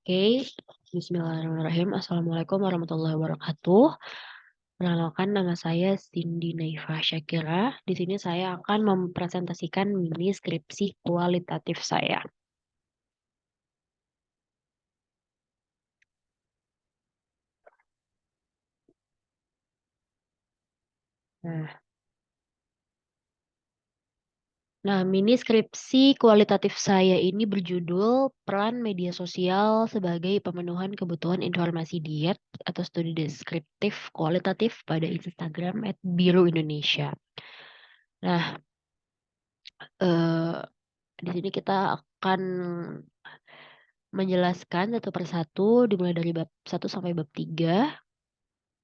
Oke, bismillahirrahmanirrahim. Assalamualaikum warahmatullahi wabarakatuh. Perkenalkan nama saya Cindy Naifa Syakira. Di sini saya akan mempresentasikan mini skripsi kualitatif saya. Nah, mini skripsi kualitatif saya ini berjudul Peran Media Sosial sebagai Pemenuhan Kebutuhan Informasi Diet atau Studi Deskriptif Kualitatif pada Instagram @biru Indonesia. Nah, eh, di sini kita akan menjelaskan satu persatu dimulai dari bab 1 sampai bab 3.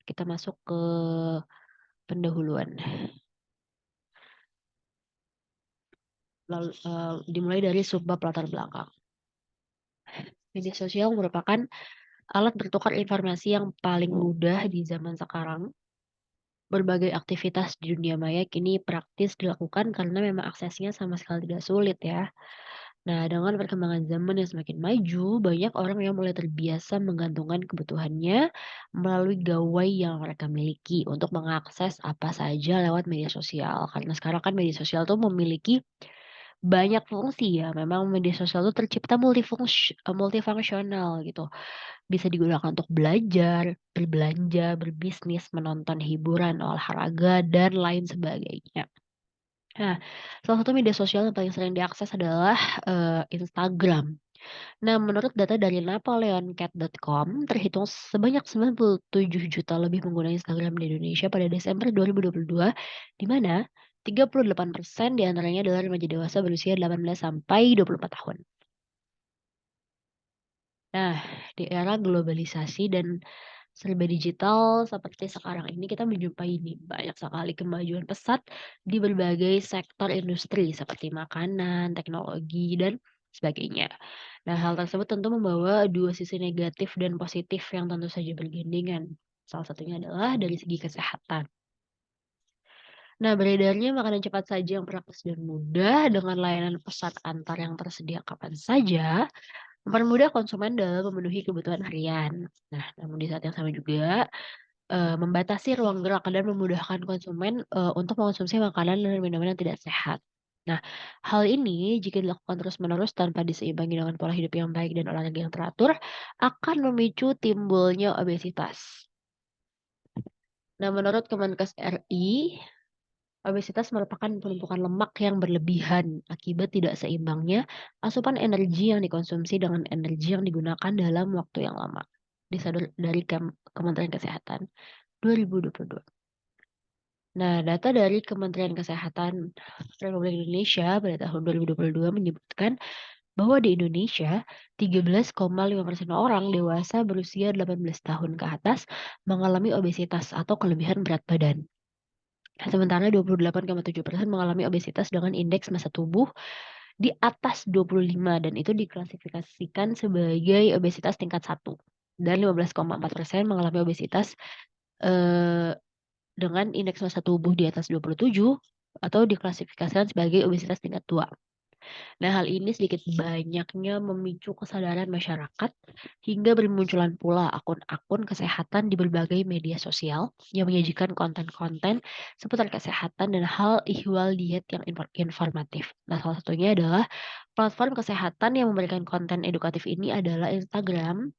Kita masuk ke pendahuluan. Lalu dimulai dari subbab latar belakang. Media sosial merupakan alat bertukar informasi yang paling mudah di zaman sekarang. Berbagai aktivitas di dunia maya kini praktis dilakukan karena memang aksesnya sama sekali tidak sulit ya. Nah, dengan perkembangan zaman yang semakin maju, banyak orang yang mulai terbiasa menggantungkan kebutuhannya melalui gawai yang mereka miliki untuk mengakses apa saja lewat media sosial. Karena sekarang kan media sosial tuh memiliki banyak fungsi ya. Memang media sosial itu tercipta multifungsional gitu. Bisa digunakan untuk belajar, berbelanja, berbisnis, menonton hiburan, olahraga, dan lain sebagainya. Nah, salah satu media sosial yang paling sering diakses adalah Instagram. Nah, menurut data dari napoleoncat.com, terhitung sebanyak 97 juta lebih pengguna Instagram di Indonesia pada Desember 2022, di mana 38% diantaranya adalah remaja dewasa berusia 18 sampai 24 tahun. Nah, di era globalisasi dan serba digital seperti sekarang ini kita menjumpai nih banyak sekali kemajuan pesat di berbagai sektor industri seperti makanan, teknologi, dan sebagainya. Nah, hal tersebut tentu membawa dua sisi negatif dan positif yang tentu saja bergandengan. Salah satunya adalah dari segi kesehatan. Nah, beredarnya makanan cepat saja yang praktis dan mudah dengan layanan pesan antar yang tersedia kapan saja mempermudah konsumen dalam memenuhi kebutuhan harian. Nah, namun di saat yang sama juga membatasi ruang gerak dan memudahkan konsumen, untuk mengonsumsi makanan dan minuman yang tidak sehat. Nah, hal ini jika dilakukan terus-menerus tanpa diseimbangi dengan pola hidup yang baik dan olahraga yang teratur, akan memicu timbulnya obesitas. Nah, menurut Kemenkes RI, obesitas merupakan penumpukan lemak yang berlebihan akibat tidak seimbangnya asupan energi yang dikonsumsi dengan energi yang digunakan dalam waktu yang lama. Disadar dari Kementerian Kesehatan 2022. Nah, data dari Kementerian Kesehatan Republik Indonesia pada tahun 2022 menyebutkan bahwa di Indonesia 13,5% orang dewasa berusia 18 tahun ke atas mengalami obesitas atau kelebihan berat badan. Sementara 28,7% mengalami obesitas dengan indeks massa tubuh di atas 25 dan itu diklasifikasikan sebagai obesitas tingkat 1. Dan 15,4% mengalami obesitas eh, dengan indeks massa tubuh di atas 27 atau diklasifikasikan sebagai obesitas tingkat 2. Nah, hal ini sedikit banyaknya memicu kesadaran masyarakat hingga bermunculan pula akun-akun kesehatan di berbagai media sosial yang menyajikan konten-konten seputar kesehatan dan hal ihwal diet yang informatif. Nah, salah satunya adalah platform kesehatan yang memberikan konten edukatif ini adalah Instagram,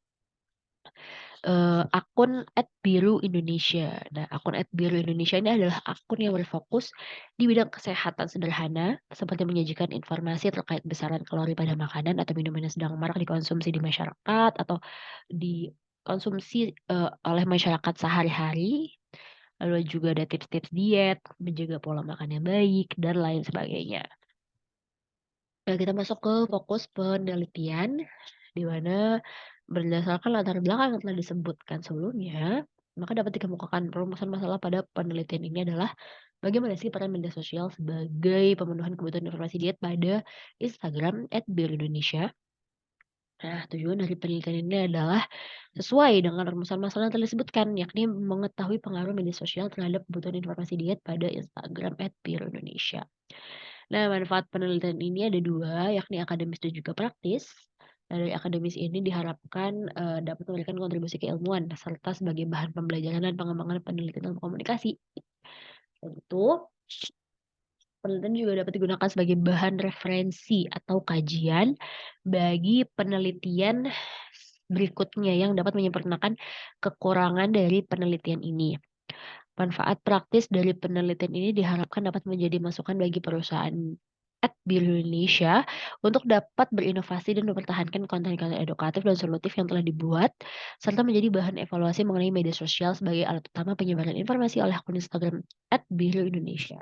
akun @biru_indonesia. Nah, akun @biru_indonesia ini adalah akun yang berfokus di bidang kesehatan sederhana, seperti menyajikan informasi terkait besaran kalori pada makanan atau minuman yang sedang marak dikonsumsi di masyarakat atau dikonsumsi, oleh masyarakat sehari-hari. Lalu juga ada tips-tips diet, menjaga pola makan yang baik, dan lain sebagainya. Nah, kita masuk ke fokus penelitian, di mana berdasarkan latar belakang yang telah disebutkan sebelumnya, maka dapat dikemukakan perumusan masalah pada penelitian ini adalah bagaimana sih peran media sosial sebagai pemenuhan kebutuhan informasi diet pada Instagram @birindonesia. Nah, tujuan dari penelitian ini adalah sesuai dengan rumusan masalah yang telah disebutkan, yakni mengetahui pengaruh media sosial terhadap kebutuhan informasi diet pada Instagram @birindonesia. Nah, manfaat penelitian ini ada dua, yakni akademis dan juga praktis. Nah, dari akademis ini diharapkan, dapat memberikan kontribusi keilmuan serta sebagai bahan pembelajaran dan pengembangan penelitian ilmu komunikasi. Selain itu, penelitian juga dapat digunakan sebagai bahan referensi atau kajian bagi penelitian berikutnya yang dapat menyempurnakan kekurangan dari penelitian ini. Manfaat praktis dari penelitian ini diharapkan dapat menjadi masukan bagi perusahaan Bill Indonesia untuk dapat berinovasi dan mempertahankan konten-konten edukatif dan solutif yang telah dibuat, serta menjadi bahan evaluasi mengenai media sosial sebagai alat utama penyebaran informasi oleh akun Instagram @biru Indonesia.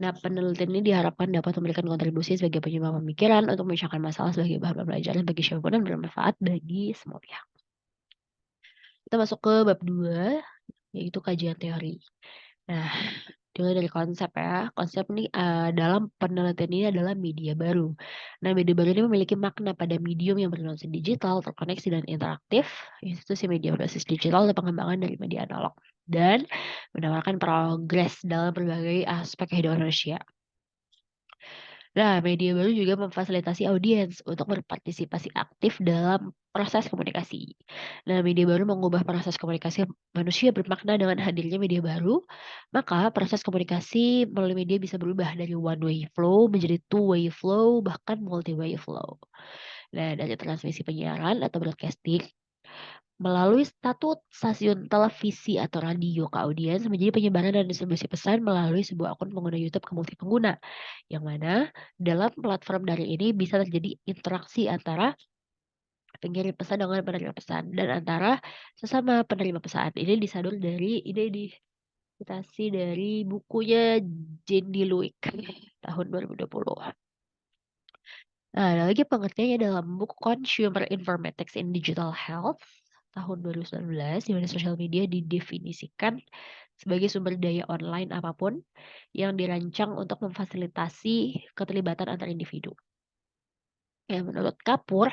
Nah, penelitian ini diharapkan dapat memberikan kontribusi sebagai penyeimbang pemikiran untuk memecahkan masalah sebagai bahan pembelajaran bagi siapapun dan bermanfaat bagi semua pihak. Kita masuk ke bab 2, yaitu kajian teori. Nah, dimulai dari konsep ya. Konsep ini, dalam penelitian ini adalah media baru. Nah, media baru ini memiliki makna pada medium yang bernuansa digital, terkoneksi dan interaktif, institusi media berbasis digital dan pengembangan dari media analog, dan menawarkan progres dalam berbagai aspek kehidupan manusia. Nah, media baru juga memfasilitasi audiens untuk berpartisipasi aktif dalam proses komunikasi. Nah, media baru mengubah proses komunikasi manusia bermakna dengan hadirnya media baru, maka proses komunikasi melalui media bisa berubah dari one way flow menjadi two way flow, bahkan multi way flow. Nah, dari transmisi penyiaran atau broadcasting melalui stasiun televisi atau radio ke audiens menjadi penyebaran dan distribusi pesan melalui sebuah akun pengguna YouTube ke multi pengguna. Yang mana dalam platform daring ini bisa terjadi interaksi antara pengirim pesan dengan penerima pesan dan antara sesama penerima pesan. Ini disitasi dari bukunya Jandy Luick tahun 2020. Nah, ada lagi pengertiannya dalam buku Consumer Informatics in Digital Health tahun 2019, di mana sosial media didefinisikan sebagai sumber daya online apapun yang dirancang untuk memfasilitasi keterlibatan antar individu. Ya, menurut Kapur,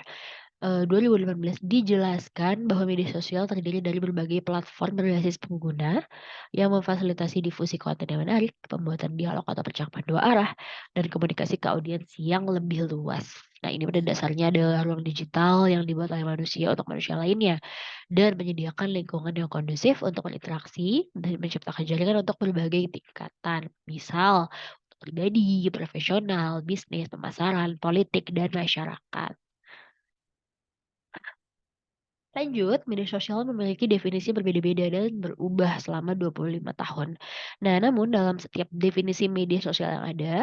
2018 dijelaskan bahwa media sosial terdiri dari berbagai platform berbasis pengguna yang memfasilitasi difusi konten yang menarik, pembuatan dialog atau percakapan dua arah, dan komunikasi ke audiens yang lebih luas. Nah, ini pada dasarnya adalah ruang digital yang dibuat oleh manusia untuk manusia lainnya dan menyediakan lingkungan yang kondusif untuk berinteraksi dan menciptakan jaringan untuk berbagai tingkatan. Misal, pribadi, profesional, bisnis, pemasaran, politik, dan masyarakat. Lanjut, media sosial memiliki definisi berbeda-beda dan berubah selama 25 tahun. Nah, namun dalam setiap definisi media sosial yang ada,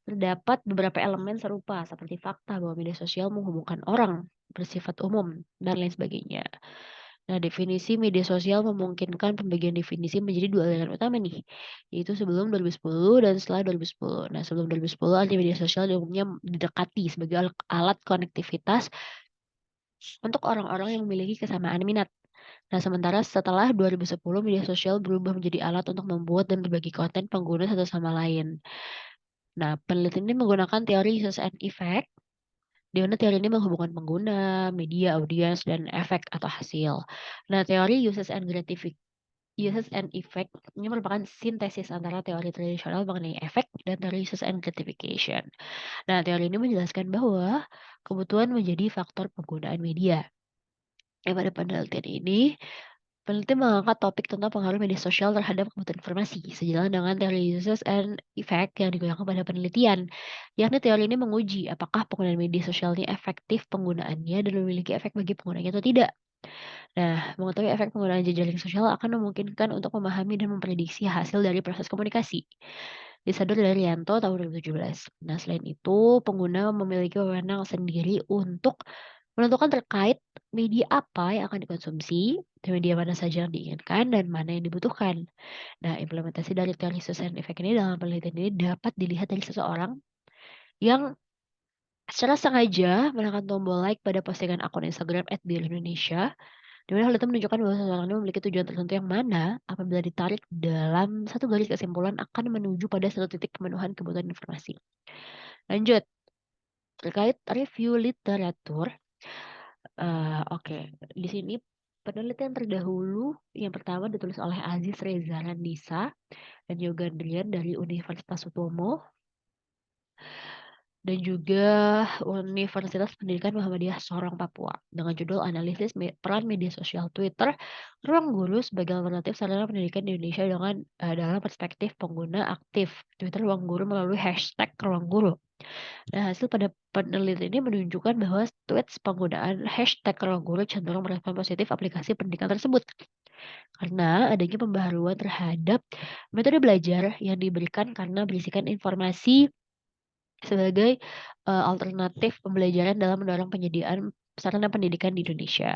terdapat beberapa elemen serupa seperti fakta bahwa media sosial menghubungkan orang, bersifat umum, dan lain sebagainya. Nah, definisi media sosial memungkinkan pembagian definisi menjadi dua aliran utama nih, yaitu sebelum 2010 dan setelah 2010. Nah, sebelum 2010, arti media sosial umumnya didekati sebagai alat konektivitas untuk orang-orang yang memiliki kesamaan minat. Nah, sementara setelah 2010, media sosial berubah menjadi alat untuk membuat dan berbagi konten pengguna satu sama lain. Nah, penelitian ini menggunakan teori use and effect, di mana teori ini menghubungkan pengguna, media, audiens, dan efek atau hasil. Nah, teori uses and effect ini merupakan sintesis antara teori tradisional mengenai efek dan teori uses and gratification. Nah, teori ini menjelaskan bahwa kebutuhan menjadi faktor penggunaan media. Pada penelitian ini, peneliti mengangkat topik tentang pengaruh media sosial terhadap kebutuhan informasi, sejalan dengan teori uses and effect yang digunakan pada penelitian. Yakni teori ini menguji apakah penggunaan media sosial ini efektif penggunaannya dan memiliki efek bagi penggunanya atau tidak. Nah, mengetahui efek penggunaan jejaring sosial akan memungkinkan untuk memahami dan memprediksi hasil dari proses komunikasi. Disadur dari Yanto tahun 2017. Nah, selain itu, pengguna memiliki wewenang sendiri untuk menentukan terkait media apa yang akan dikonsumsi, media mana saja yang diinginkan, dan mana yang dibutuhkan. Nah, implementasi dari teori cause and effect ini dalam penelitian ini dapat dilihat dari seseorang yang secara sengaja menekan tombol like pada postingan akun Instagram @biarindonesia, di mana hal itu menunjukkan bahwa seseorang ini memiliki tujuan tertentu yang mana apabila ditarik dalam satu garis kesimpulan akan menuju pada satu titik pemenuhan kebutuhan informasi. Lanjut, terkait review literatur. Oke. Di sini penelitian terdahulu yang pertama ditulis oleh Aziz Reza Randisa dan Yoga Andrian dari Universitas Utomo. dan juga Universitas Pendidikan Muhammadiyah Sorong, Papua, dengan judul Analisis Peran Media Sosial Twitter, Ruang Guru sebagai alternatif sarana pendidikan di Indonesia dalam perspektif pengguna aktif Twitter Ruang Guru melalui hashtag Ruang Guru. Nah, hasil pada penelitian ini menunjukkan bahwa tweets penggunaan hashtag Ruang Guru cenderung merespon positif aplikasi pendidikan tersebut karena adanya pembaharuan terhadap metode belajar yang diberikan karena berisikan informasi sebagai, alternatif pembelajaran dalam mendorong penyediaan sarana pendidikan di Indonesia.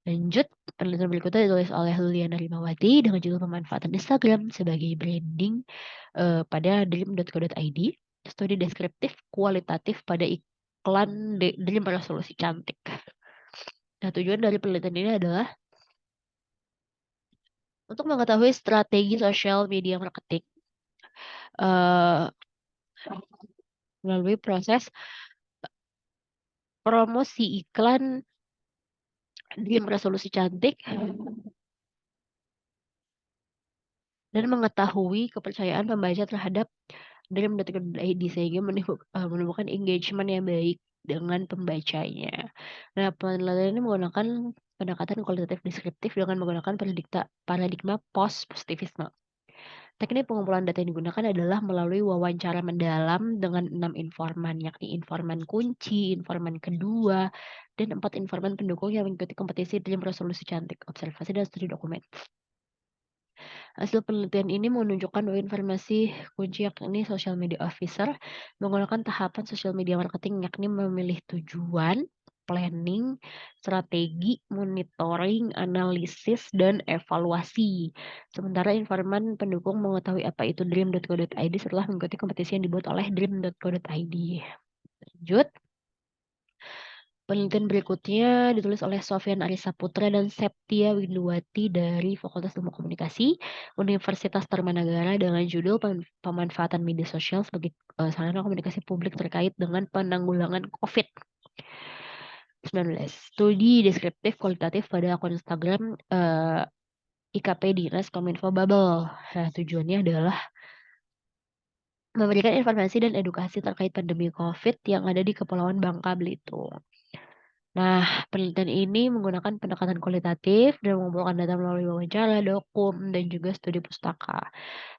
Lanjut, penelitian berikutnya ditulis oleh Luliana Rimawati dengan judul Pemanfaatan Instagram sebagai Branding, pada dream.co.id, studi deskriptif kualitatif pada iklan Dream Resolusi Cantik. Nah, tujuan dari penelitian ini adalah untuk mengetahui strategi sosial media marketing, eee, melalui proses promosi iklan Dream Resolusi Cantik dan mengetahui kepercayaan pembaca terhadap dream.co.id sehingga menemukan engagement yang baik dengan pembacanya. Nah, penelitian ini menggunakan pendekatan kualitatif deskriptif dengan menggunakan paradigma positivisme. Teknik pengumpulan data yang digunakan adalah melalui wawancara mendalam dengan 6 informan, yakni informan kunci, informan kedua, dan 4 informan pendukung yang mengikuti kompetisi Dream Resolusi Cantik, observasi dan studi dokumen. Hasil penelitian ini menunjukkan bahwa informasi kunci yakni social media officer menggunakan tahapan social media marketing yakni memilih tujuan, planning, strategi, monitoring, analisis, dan evaluasi. Sementara informan pendukung mengetahui apa itu dream.co.id setelah mengikuti kompetisi yang dibuat oleh dream.co.id. Lanjut. Penelitian berikutnya ditulis oleh Sofyan Arisaputra dan Septia Winduwati dari Fakultas Ilmu Komunikasi, Universitas Tarumanagara dengan judul Pemanfaatan Media Sosial sebagai sarana komunikasi publik terkait dengan penanggulangan COVID-19. Studi deskriptif kualitatif pada akun Instagram IKP Dinas Kominfo Bubble. Nah, tujuannya adalah memberikan informasi dan edukasi terkait pandemi COVID yang ada di Kepulauan Bangka Belitung. Nah, penelitian ini menggunakan pendekatan kualitatif dan mengumpulkan data melalui wawancara, dokum, dan juga studi pustaka.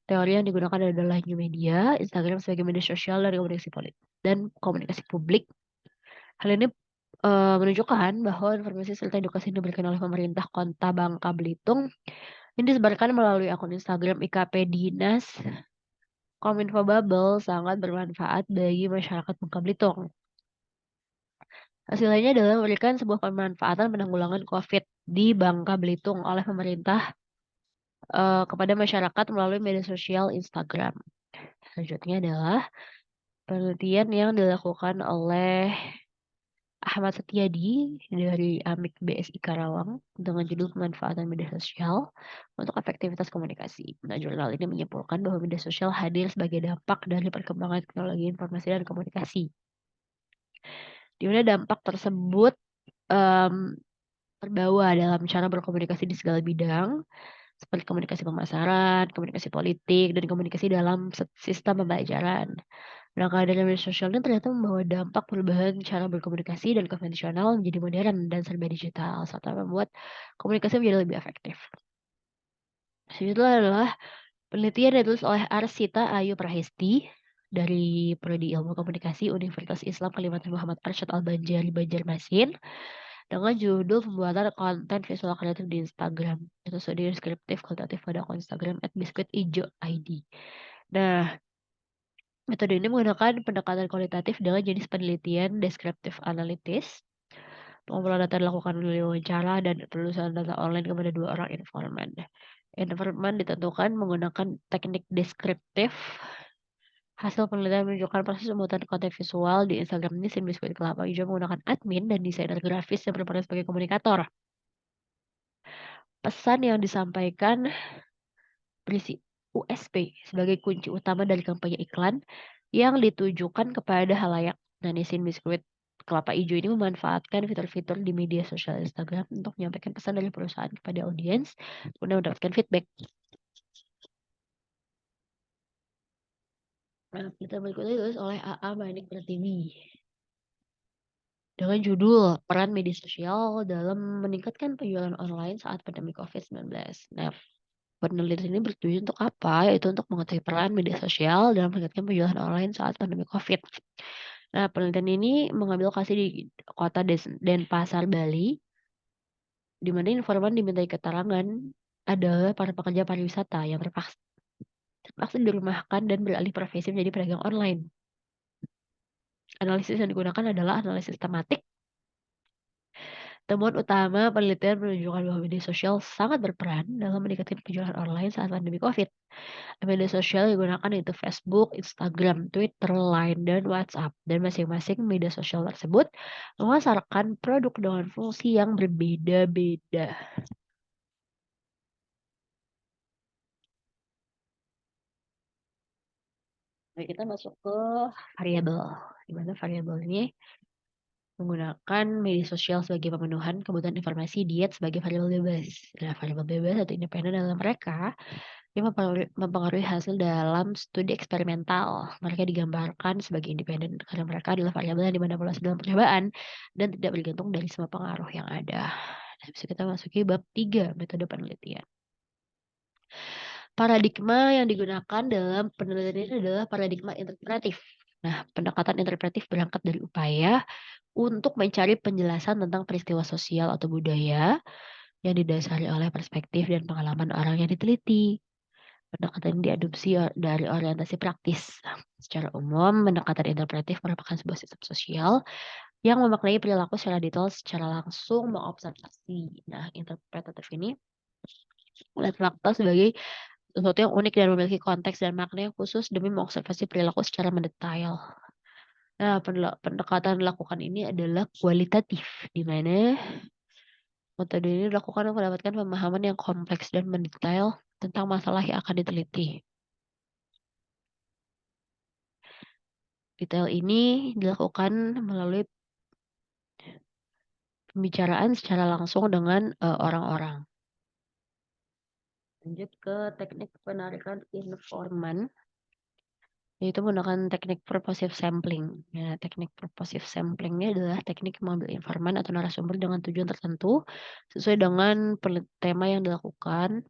Teori yang digunakan adalah new media, Instagram sebagai media sosial dan komunikasi publik. Hal ini menunjukkan bahwa informasi serta edukasi yang diberikan oleh pemerintah Kota Bangka Belitung yang disebarkan melalui akun Instagram IKP Dinas Kominfo Bubble sangat bermanfaat bagi masyarakat Bangka Belitung. Hasilnya adalah memberikan sebuah pemanfaatan penanggulangan COVID di Bangka Belitung oleh pemerintah, kepada masyarakat melalui media sosial Instagram. Selanjutnya adalah penelitian yang dilakukan oleh Ahmad Setiadi dari Amik BSI Karawang dengan judul Pemanfaatan Media Sosial untuk Efektivitas Komunikasi. Nah, jurnal ini menyimpulkan bahwa media sosial hadir sebagai dampak dari perkembangan teknologi informasi dan komunikasi. Di mana dampak tersebut, mmm terbawa dalam cara berkomunikasi di segala bidang, seperti komunikasi pemasaran, komunikasi politik, dan komunikasi dalam sistem pembelajaran. Nah, kehadiran media sosial ini ternyata membawa dampak perubahan cara berkomunikasi dan konvensional menjadi modern dan serba digital, serta membuat komunikasi menjadi lebih efektif. Selanjutnya adalah penelitian yang ditulis oleh Arsita Ayu Prahesti dari Prodi Ilmu Komunikasi Universitas Islam Kalimantan Muhammad Arsyad Al-Banjari Banjarmasin dengan judul pembuatan konten visual kreatif di Instagram. Itu studi deskriptif kualitatif pada akun Instagram @biskuitijo.id. Nah, metode ini menggunakan pendekatan kualitatif dengan jenis penelitian deskriptif analitis. Pengumpulan data dilakukan melalui wawancara dan penelusuran data online kepada 2 orang informan. Informan ditentukan menggunakan teknik deskriptif. Hasil penelitian menunjukkan proses pembuatan konten visual di Instagram ini Biskuit Kelapa Hijau menggunakan admin dan desainer grafis yang berperan sebagai komunikator. Pesan yang disampaikan berisi USP sebagai kunci utama dari kampanye iklan yang ditujukan kepada halayak. Nah, Nissin Biskuit Kelapa Ijo ini memanfaatkan fitur-fitur di media sosial Instagram untuk menyampaikan pesan dari perusahaan kepada audiens guna mendapatkan feedback. Nah, penelitian berikutnya ditulis oleh A.A. Manik Pratiwi dengan judul Peran Media Sosial dalam Meningkatkan Penjualan Online Saat Pandemi COVID-19. Nah, penelitian ini bertujuan untuk apa? Yaitu untuk mengetahui peran media sosial dalam meningkatkan penjualan online saat pandemi COVID. Nah, penelitian ini mengambil lokasi di kota Denpasar, Bali, di mana informan dimintai keterangan adalah para pekerja pariwisata yang terpaksa dirumahkan dan beralih profesi menjadi pedagang online. Analisis yang digunakan adalah analisis tematik. Temuan utama penelitian menunjukkan bahwa media sosial sangat berperan dalam meningkatkan penjualan online saat pandemi COVID. Media sosial yang digunakan itu Facebook, Instagram, Twitter, Line, dan WhatsApp. Dan masing-masing media sosial tersebut memasarkan produk dengan fungsi yang berbeda-beda. Nah, kita masuk ke variabel. Di mana variabel ini menggunakan media sosial sebagai pemenuhan kebutuhan informasi, diet sebagai variabel bebas. Nah, variabel bebas atau independen adalah mereka yang mempengaruhi hasil dalam studi eksperimental. Mereka digambarkan sebagai independen karena mereka adalah variabel yang dimanipulasi dalam percobaan dan tidak bergantung dari semua pengaruh yang ada. Nah, bisa kita masuki bab 3, metode penelitian. Paradigma yang digunakan dalam penelitian ini adalah paradigma interpretatif. Nah, pendekatan interpretatif berangkat dari upaya untuk mencari penjelasan tentang peristiwa sosial atau budaya yang didasari oleh perspektif dan pengalaman orang yang diteliti. Pendekatan ini diadopsi dari orientasi praktis. Secara umum, pendekatan interpretatif merupakan sebuah sistem sosial yang memaknai perilaku secara detail secara langsung mengobservasi. Nah, interpretatif ini melihat fakta sebagai sesuatu yang unik dan memiliki konteks dan makna yang khusus demi mengobservasi perilaku secara mendetail. Nah, pendekatan dilakukan ini adalah kualitatif, di mana metode ini dilakukan untuk mendapatkan pemahaman yang kompleks dan mendetail tentang masalah yang akan diteliti. Detail ini dilakukan melalui pembicaraan secara langsung dengan orang-orang. Lanjut ke teknik penarikan informan, yaitu menggunakan teknik purposive sampling. Ya, teknik purposive sampling ini adalah teknik mengambil informan atau narasumber dengan tujuan tertentu sesuai dengan tema yang dilakukan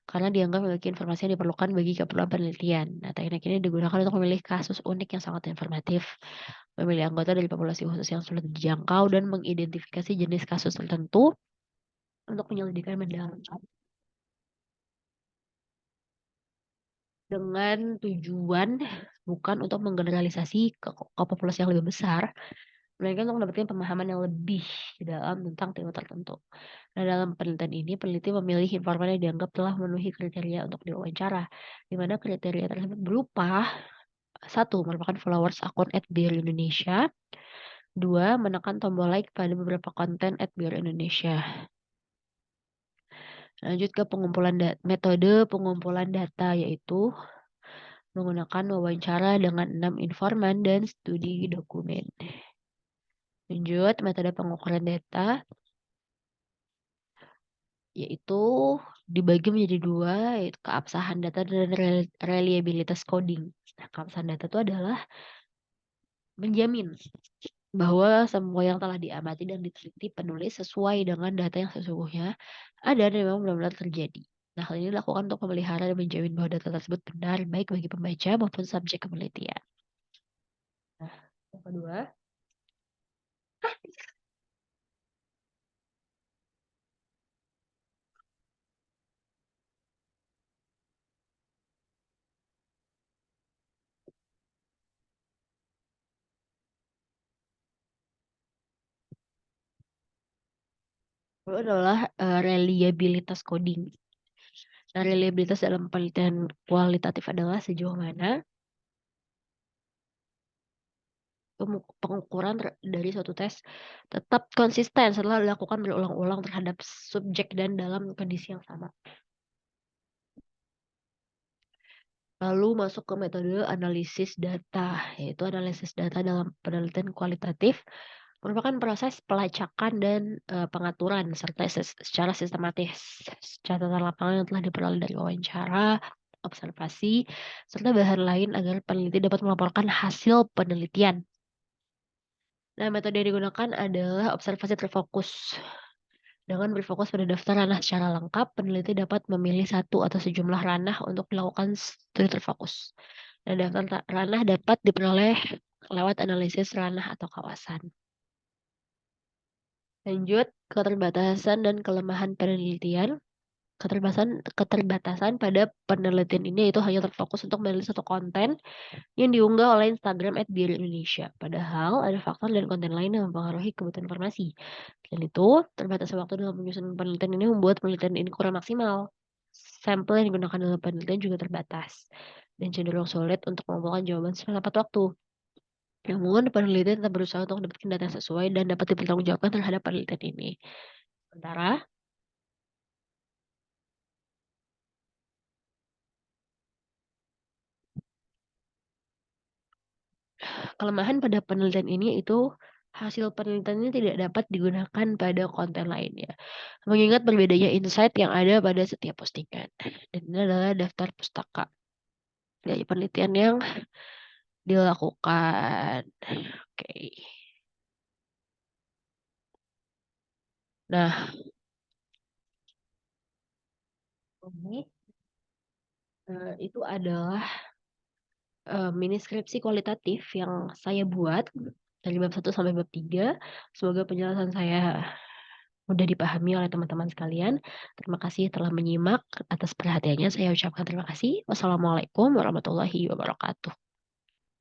karena dianggap memiliki informasi yang diperlukan bagi keperluan penelitian. Nah, teknik ini digunakan untuk memilih kasus unik yang sangat informatif, memilih anggota dari populasi khusus yang sulit dijangkau, dan mengidentifikasi jenis kasus tertentu untuk penyelidikan mendalam dengan tujuan bukan untuk menggeneralisasi ke populasi yang lebih besar, melainkan untuk mendapatkan pemahaman yang lebih dalam tentang tema tertentu. Nah, dalam penelitian ini, peneliti memilih informan yang dianggap telah memenuhi kriteria untuk diwawancara, di mana kriteria tersebut berupa: satu, merupakan followers akun @biarindonesia. Dua, menekan tombol like pada beberapa konten @biarindonesia. Lanjut ke metode pengumpulan data, yaitu menggunakan wawancara dengan 6 informan dan studi dokumen. Lanjut, metode pengukuran data, yaitu dibagi menjadi dua, yaitu keabsahan data dan reliabilitas coding. Nah, keabsahan data itu adalah menjamin bahwa semua yang telah diamati dan diteliti penulis sesuai dengan data yang sesungguhnya ada dan memang benar-benar terjadi. Nah, hal ini dilakukan untuk memelihara dan menjamin bahwa data tersebut benar baik bagi pembaca maupun subjek penelitian. Nah, yang kedua adalah reliabilitas coding. Nah, reliabilitas dalam penelitian kualitatif adalah sejauh mana pengukuran dari suatu tes tetap konsisten setelah dilakukan berulang-ulang terhadap subjek dan dalam kondisi yang sama. Lalu masuk ke metode analisis data, yaitu analisis data dalam penelitian kualitatif merupakan proses pelacakan dan pengaturan serta secara sistematis catatan lapangan yang telah diperoleh dari wawancara, observasi, serta bahan lain agar peneliti dapat melaporkan hasil penelitian. Nah, metode yang digunakan adalah observasi terfokus. Dengan berfokus pada daftar ranah secara lengkap, peneliti dapat memilih satu atau sejumlah ranah untuk melakukan studi terfokus. Dan daftar ranah dapat diperoleh lewat analisis ranah atau kawasan. Lanjut, keterbatasan dan kelemahan penelitian. Keterbatasan pada penelitian ini yaitu hanya terfokus untuk meneliti satu konten yang diunggah oleh Instagram @biarindonesia. Padahal ada faktor dan konten lain yang mempengaruhi kebutuhan informasi. Selain itu, terbatasnya waktu dalam menyusun penelitian ini membuat penelitian ini kurang maksimal. Sampel yang digunakan dalam penelitian juga terbatas dan cenderung sulit untuk mengumpulkan jawaban secara tepat waktu. Namun, peneliti tetap berusaha untuk mendapatkan data yang sesuai dan dapat dipertanggungjawabkan terhadap penelitian ini. Sementara, kelemahan pada penelitian ini itu hasil penelitian ini tidak dapat digunakan pada konten lainnya. Mengingat berbedanya insight yang ada pada setiap postingan. Dan ini adalah daftar pustaka dari penelitian yang dilakukan. Oke. Nah, ini itu adalah mini skripsi kualitatif yang saya buat dari bab 1 sampai bab 3. Semoga penjelasan saya mudah dipahami oleh teman-teman sekalian. Terima kasih telah menyimak. Atas perhatiannya saya ucapkan terima kasih. Wassalamualaikum warahmatullahi wabarakatuh.